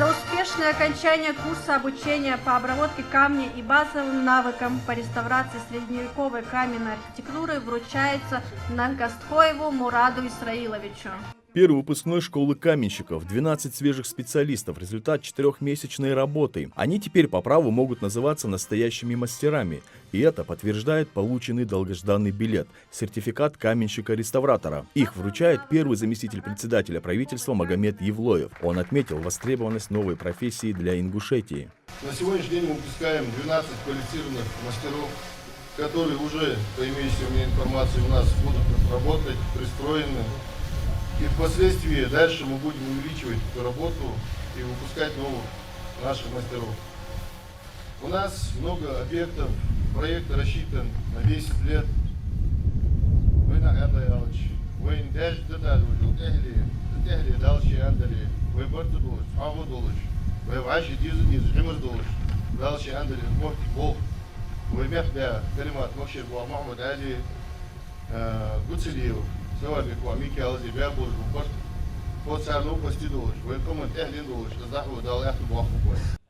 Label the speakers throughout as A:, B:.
A: За успешное окончание курса обучения по обработке камня и базовым навыкам по реставрации средневековой каменной архитектуры вручается Нангастхоеву Мураду Исраиловичу.
B: Первый выпускной школы каменщиков, 12 свежих специалистов, результат 4-месячной работы. Они теперь по праву могут называться настоящими мастерами. И это подтверждает полученный долгожданный билет – сертификат каменщика-реставратора. Их вручает первый заместитель председателя правительства Магомед Евлоев. Он отметил востребованность новой профессии для Ингушетии.
C: На сегодняшний день мы выпускаем 12 квалифицированных мастеров, которые уже, по имеющейся у меня информации, у нас будут работать, пристроены. И впоследствии дальше мы будем увеличивать эту работу и выпускать новых наших мастеров. У нас много объектов, проект рассчитан на 10 лет.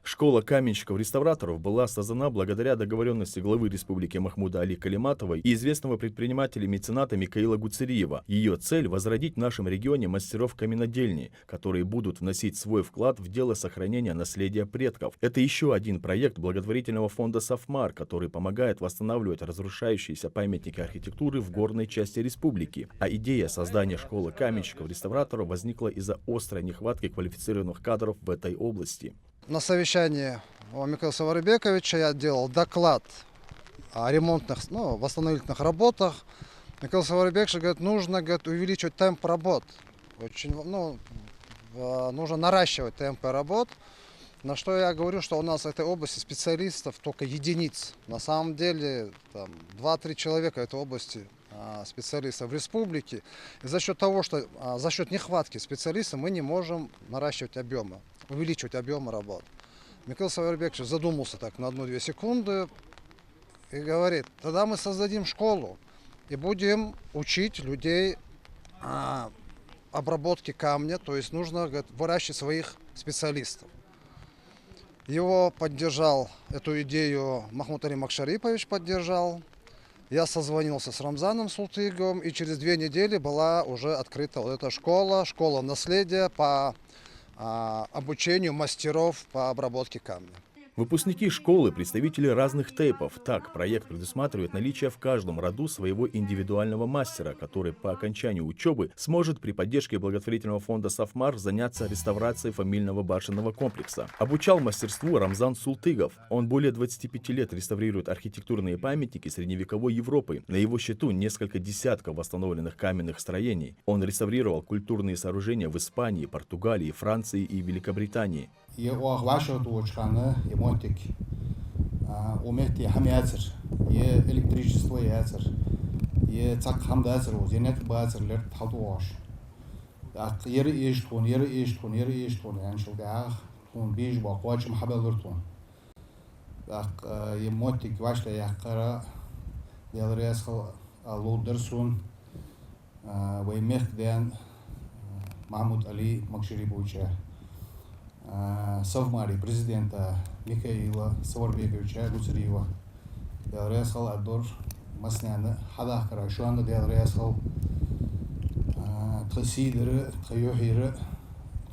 B: Школа каменщиков-реставраторов была создана благодаря договоренности главы Республики Махмуда Али Калиматовой и известного предпринимателя-мецената Микаила Гуцериева. Ее цель – возродить в нашем регионе мастеров каменодельни, которые будут вносить свой вклад в дело сохранения наследия предков. Это еще один проект благотворительного фонда «Сафмар», который помогает восстанавливать разрушающиеся памятники архитектуры в горной части республики. А идея создания школы каменщиков-реставраторов возникла из-за острой нехватки квалифицированных кадров в этой области.
D: На совещании у Микаила Саварбековича я делал доклад о ремонтных, восстановительных работах. Микаил Саварбекович говорит, нужно увеличивать темп работ. Нужно наращивать темпы работ. На что я говорю, что у нас в этой области специалистов только единиц. На самом деле 2-3 человека в этой области специалистов в республике. И за счет того, что за счет нехватки специалистов мы не можем наращивать объемы, увеличивать объемы работ. Микаил Саварбекович задумался так на 1-2 секунды и говорит, тогда мы создадим школу и будем учить людей обработке камня, то есть нужно выращивать своих специалистов. Его поддержал, эту идею Махмуд Али Макшарипович поддержал. Я созвонился с Рамзаном Султыговым, и через 2 недели была уже открыта вот эта школа наследия по обучению мастеров по обработке камня.
B: Выпускники школы – представители разных тейпов. Так, проект предусматривает наличие в каждом роду своего индивидуального мастера, который по окончанию учебы сможет при поддержке благотворительного фонда «Сафмар» заняться реставрацией фамильного башенного комплекса. Обучал мастерству Рамзан Султыгов. Он более 25 лет реставрирует архитектурные памятники средневековой Европы. На его счету несколько десятков восстановленных каменных строений. Он реставрировал культурные сооружения в Испании, Португалии, Франции и Великобритании.
E: ومهتي حم ياسر إلكتريشيستو ياسر تاق حمد ياسر وزينات باسر لر تحضوش يري إيشتون يعني شو داخ تون بيج باقواش محبة لرتون يموتي كواش لا يقرأ ديالرياس لو درسون ويمخ دان محمود علي مكشري بوجه Совмари президента Микаила Саварбековича Гуцериева Делресхал Адор Масняны Хадахкара Шуанда Делресхал Тхасидеры Тхаюхиры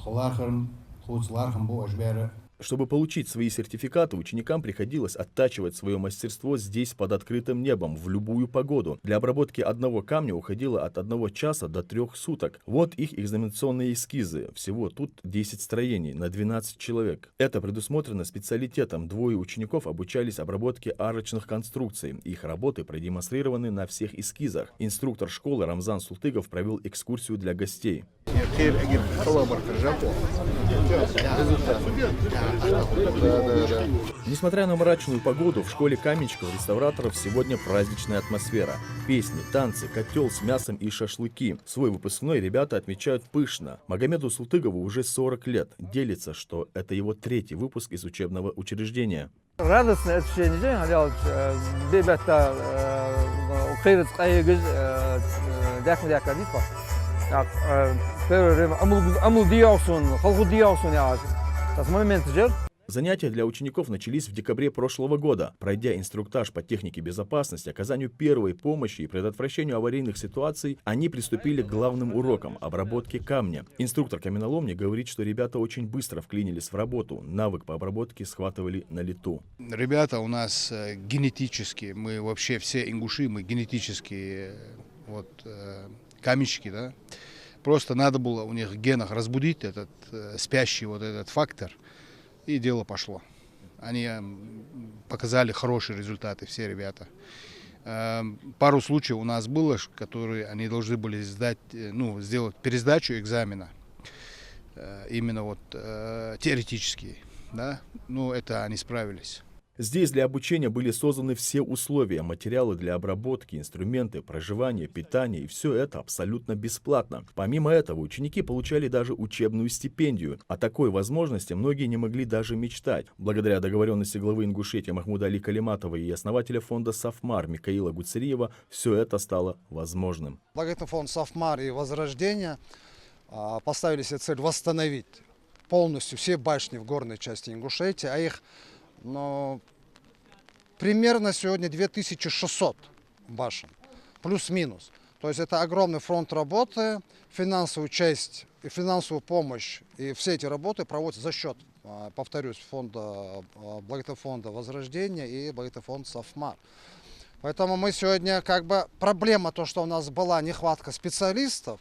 E: Холархарн Хуцлархам Буашберы.
B: Чтобы получить свои сертификаты, ученикам приходилось оттачивать свое мастерство здесь под открытым небом в любую погоду. Для обработки одного камня уходило от 1 часа до 3 суток. Вот их экзаменационные эскизы. Всего тут 10 строений на 12 человек. Это предусмотрено специалитетом. 2 учеников обучались обработке арочных конструкций. Их работы продемонстрированы на всех эскизах. Инструктор школы Рамзан Султыгов провел экскурсию для гостей. Несмотря на мрачную погоду, в школе каменщиков-реставраторов сегодня праздничная атмосфера. Песни, танцы, котел с мясом и шашлыки. Свой выпускной ребята отмечают пышно. Магомеду Султыгову уже 40 лет. Делится, что это его 3-й выпуск из учебного учреждения.
F: Радостное ощущение, ребята, Tas moj menedžer.
B: Занятия для учеников начались в декабре прошлого года. Пройдя инструктаж по технике безопасности, оказанию первой помощи и предотвращению аварийных ситуаций, они приступили к главным урокам – обработке камня. Инструктор каменоломни говорит, что ребята очень быстро вклинились в работу, навык по обработке схватывали на лету.
G: Ребята у нас генетически, мы вообще все ингуши, мы генетические каменщики, да. Просто надо было у них в генах разбудить этот спящий этот фактор. И дело пошло. Они показали хорошие результаты, все ребята. Пару случаев у нас было, которые они должны были сделать пересдачу экзамена. Именно теоретические. Да? Это они справились.
B: Здесь для обучения были созданы все условия, материалы для обработки, инструменты, проживание, питание, и все это абсолютно бесплатно. Помимо этого, ученики получали даже учебную стипендию. О такой возможности многие не могли даже мечтать. Благодаря договоренности главы Ингушетии Махмуда Али Калиматова и основателя фонда «Сафмар» Микаила Гуцериева все это стало возможным.
D: Благотворительный фонд «Сафмар» и «Возрождение» поставили себе цель восстановить полностью все башни в горной части Ингушетии, а их примерно сегодня 2600 башен, плюс-минус. То есть это огромный фронт работы, финансовую часть и финансовую помощь. И все эти работы проводятся за счет, повторюсь, благотворительного фонда «Возрождение» и благотворительного фонда «Сафмар». Поэтому мы сегодня проблема то, что у нас была нехватка специалистов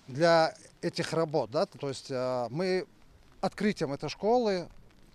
D: для этих работ, да, то есть мы открытием этой школы,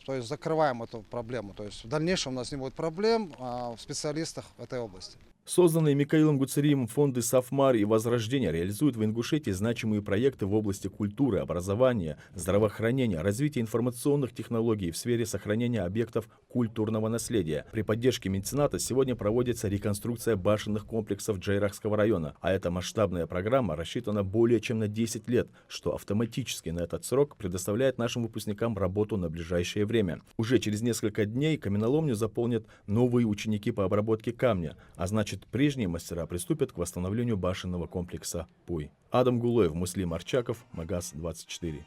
D: то есть закрываем эту проблему. То есть в дальнейшем у нас не будет проблем в специалистах в этой области.
B: Созданные Микаилом Гуцериевым фонды «Сафмар» и «Возрождение» реализуют в Ингушетии значимые проекты в области культуры, образования, здравоохранения, развития информационных технологий в сфере сохранения объектов культурного наследия. При поддержке мецената сегодня проводится реконструкция башенных комплексов Джайрахского района, а эта масштабная программа рассчитана более чем на 10 лет, что автоматически на этот срок предоставляет нашим выпускникам работу на ближайшее время. Уже через несколько дней каменоломню заполнят новые ученики по обработке камня, а значит, прежние мастера приступят к восстановлению башенного комплекса Пуй. Адам Гулоев, Муслим Арчаков, Магаз 24.